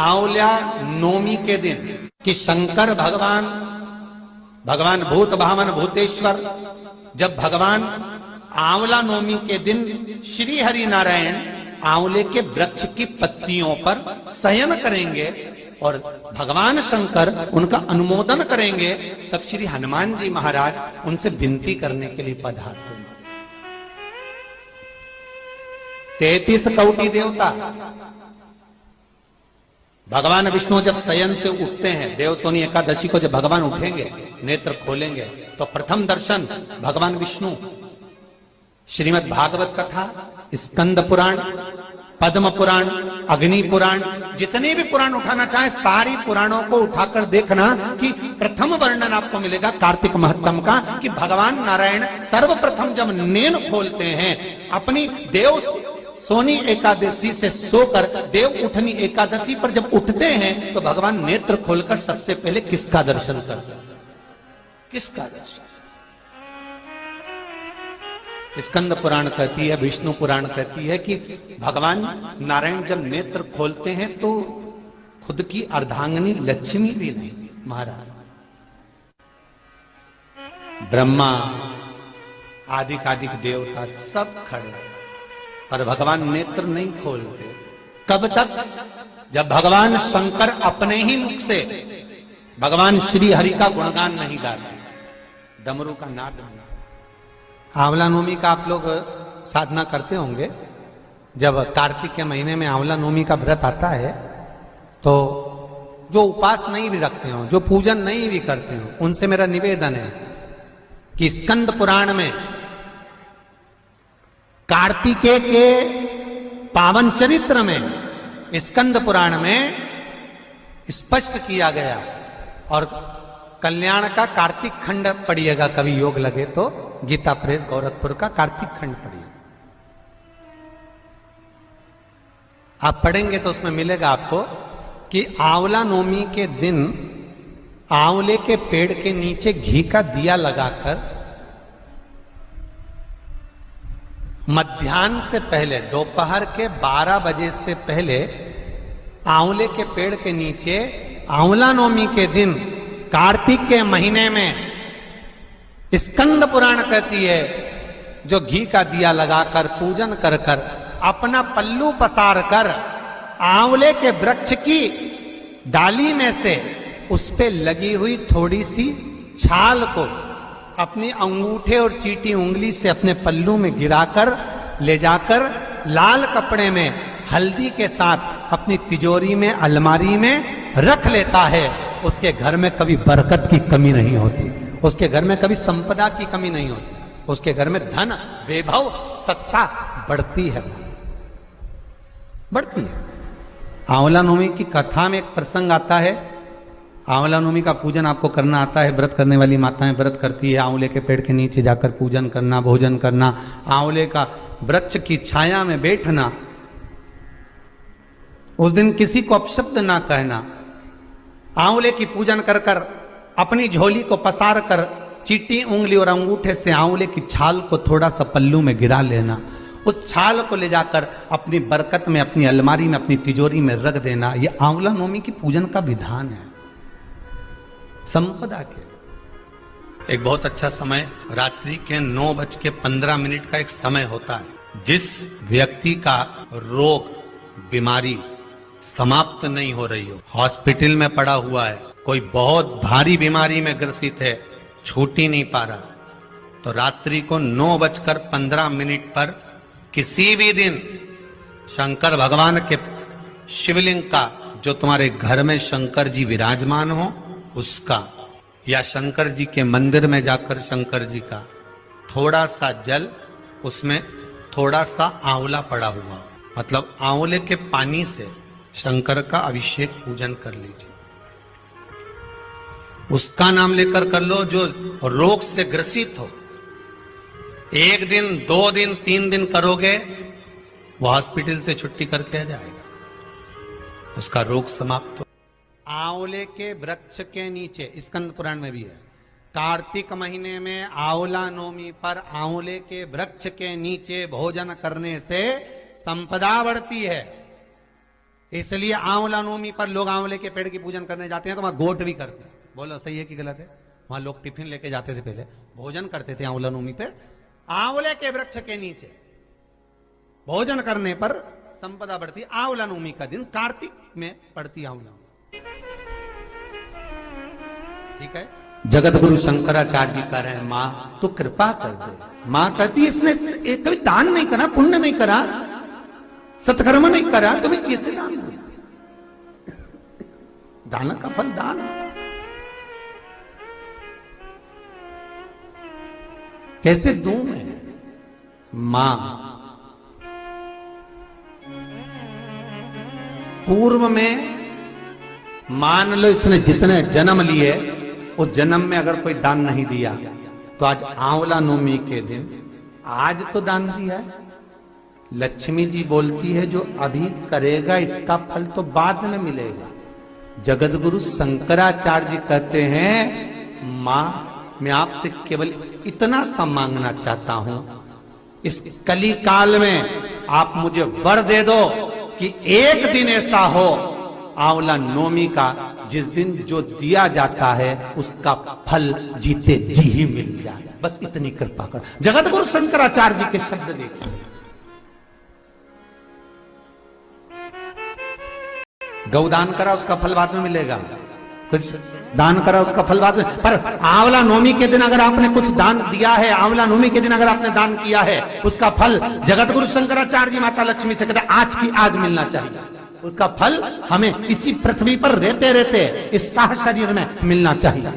आंवला नवमी के दिन कि शंकर भगवान भूत भावन भूतेश्वर जब भगवान आंवला नवमी के दिन श्री हरि नारायण आंवले के वृक्ष की पत्तियों पर शयन करेंगे और भगवान शंकर उनका अनुमोदन करेंगे, तब श्री हनुमान जी महाराज उनसे विनती करने के लिए पधारते हैं। 33 कोटि देवता भगवान विष्णु जब शयन से उठते हैं, देवसोनी एकादशी को जब भगवान उठेंगे, नेत्र खोलेंगे, तो प्रथम दर्शन भगवान विष्णु श्रीमद् भागवत कथा, स्कंद पुराण, पद्म पुराण, अग्नि पुराण, जितने भी पुराण उठाना चाहे सारी पुराणों को उठाकर देखना कि प्रथम वर्णन आपको मिलेगा कार्तिक महत्तम का कि भगवान नारायण सर्वप्रथम जब नेन खोलते हैं अपनी देव सोनी एकादशी से सोकर देव उठनी एकादशी पर जब उठते हैं तो भगवान नेत्र खोलकर सबसे पहले किसका दर्शन करते हैं? किसका दर्शन? स्कंद पुराण कहती है, विष्णु पुराण कहती है कि भगवान नारायण जब नेत्र खोलते हैं तो खुद की अर्धांगिनी लक्ष्मी भी नहीं, महाराज ब्रह्मा आदिक देवता सब खड़े, पर भगवान नेत्र नहीं खोलते। कब तक? जब भगवान शंकर अपने ही मुख से भगवान श्री हरि का गुणगान नहीं गाते, डमरू का नाद नहीं। आंवला नवमी का आप लोग साधना करते होंगे। जब कार्तिक के महीने में आंवला नवमी का व्रत आता है तो जो उपास नहीं भी रखते हो, जो पूजन नहीं भी करते हो, उनसे मेरा निवेदन है कि स्कंद पुराण में कार्तिकेय के पावन चरित्र में स्कंद पुराण में स्पष्ट किया गया, और कल्याण का कार्तिक खंड पढ़िएगा, कभी योग लगे तो गीता प्रेस गोरखपुर का कार्तिक खंड पढ़िए। आप पढ़ेंगे तो उसमें मिलेगा आपको कि आंवला नवमी के दिन आंवले के पेड़ के नीचे घी का दिया लगाकर मध्याह्न से पहले, दोपहर के 12 बजे से पहले आंवले के पेड़ के नीचे आंवला नवमी के दिन कार्तिक के महीने में स्कंद पुराण कहती है जो घी का दिया लगाकर पूजन कर कर अपना पल्लू पसार कर आंवले के वृक्ष की डाली में से उस पे लगी हुई थोड़ी सी छाल को अपनी अंगूठे और चीटी उंगली से अपने पल्लू में गिराकर ले जाकर लाल कपड़े में हल्दी के साथ अपनी तिजोरी में अलमारी में रख लेता है। उसके घर में कभी बरकत की कमी नहीं होती, उसके घर में कभी संपदा की कमी नहीं होती, उसके घर में धन वैभव सत्ता बढ़ती है, बढ़ती है। आंवला नवमी की कथा में एक प्रसंग आता है। आंवला नवमी का पूजन आपको करना आता है, व्रत करने वाली माताएं व्रत करती है, आंवले के पेड़ के नीचे जाकर पूजन करना, भोजन करना, आंवले का वृक्ष की छाया में बैठना, उस दिन किसी को अपशब्द ना कहना, आंवले की पूजन कर कर अपनी झोली को पसार कर चीटी उंगली और अंगूठे से आंवले की छाल को थोड़ा सा पल्लू में गिरा लेना, उस छाल को ले जाकर अपनी बरकत में, अपनी अलमारी में, अपनी तिजोरी में रख देना। यह आंवला नवमी की पूजन का विधान है, संपदा के। एक बहुत अच्छा समय रात्रि के 9:15 का एक समय होता है। जिस व्यक्ति का रोग बीमारी समाप्त नहीं हो रही हो, हॉस्पिटल में पड़ा हुआ है, कोई बहुत भारी बीमारी में ग्रसित है, छूट ही नहीं पा रहा, तो रात्रि को 9:15 पर किसी भी दिन शंकर भगवान के शिवलिंग का, जो तुम्हारे घर में शंकर जी विराजमान हो उसका, या शंकर जी के मंदिर में जाकर शंकर जी का थोड़ा सा जल, उसमें थोड़ा सा आंवला पड़ा हुआ, मतलब आंवले के पानी से शंकर का अभिषेक पूजन कर लीजिए। उसका नाम लेकर कर लो जो रोग से ग्रसित हो। 1 दिन 2 दिन 3 दिन करोगे, वो हॉस्पिटल से छुट्टी करके आ जाएगा, उसका रोग समाप्त हो। आंवले के वृक्ष के नीचे, स्कंद पुराण में भी है, कार्तिक महीने में आंवला नवमी पर आंवले के वृक्ष के नीचे भोजन करने से संपदा बढ़ती है। इसलिए आंवला नवमी पर लोग आंवले के पेड़ की पूजन करने जाते हैं तो वहां गोट भी करते हैं। बोलो सही है कि गलत है? वहां लोग टिफिन लेके जाते थे, पहले भोजन करते थे आंवला नवमी पे, आंवले के वृक्ष के नीचे भोजन करने पर संपदा बढ़ती। आंवला नवमी का दिन कार्तिक में पड़ती आंवला नवमी, ठीक है। जगत गुरु शंकराचार्य जी कह रहे हैं, मां तो कृपा कर दे। मां कहती इसने कभी दान नहीं करा, पुण्य नहीं करा, सत्कर्म नहीं करा, तुम्हें कैसे दान दो? दान का फल दान। कैसे दूं मैं? मां पूर्व में मान लो इसने जितने जन्म लिए उस जन्म में अगर कोई दान नहीं दिया तो आज आंवला नवमी के दिन आज तो दान दिया है। लक्ष्मी जी बोलती है जो अभी करेगा इसका फल तो बाद में मिलेगा। जगत गुरु शंकराचार्य जी कहते हैं, मां मैं आपसे केवल इतना सा मांगना चाहता हूं, इस कली काल में आप मुझे वर दे दो कि एक दिन ऐसा हो आंवला नवमी का जिस दिन जो दिया जाता है उसका फल जीते जी ही मिल जाए। बस इतनी कृपा कर। जगत गुरु शंकराचार्य जी के शब्द देखिए। गौदान करा उसका फल बाद में मिलेगा, कुछ दान करा उसका फल बाद में, पर आंवला नवमी के दिन अगर आपने कुछ दान दिया है, आंवला नवमी के दिन अगर आपने दान किया है, उसका फल जगत गुरु शंकराचार्य जी माता लक्ष्मी से कहते आज की आज मिलना चाहिए। उसका फल हमें इसी पृथ्वी पर रहते रहते इस साह शरीर में मिलना चाहिए।